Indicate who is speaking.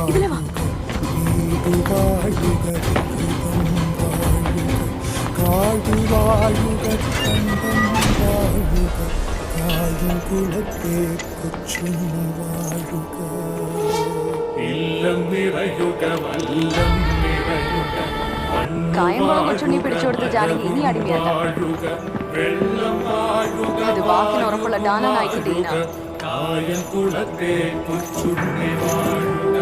Speaker 1: ഇതിലെ വാ. കായംകുളം കൊച്ചുണ്ണി പിടിച്ചുകൊടുത്ത് ജാനകി ഇനി അടിമയല്ല. അത് വാക്കിന് ഉറപ്പുള്ള ഡാനായിക്കിട്ട്
Speaker 2: കായംകുളത്തെ കൊച്ചുണ്ണി വാഴുക.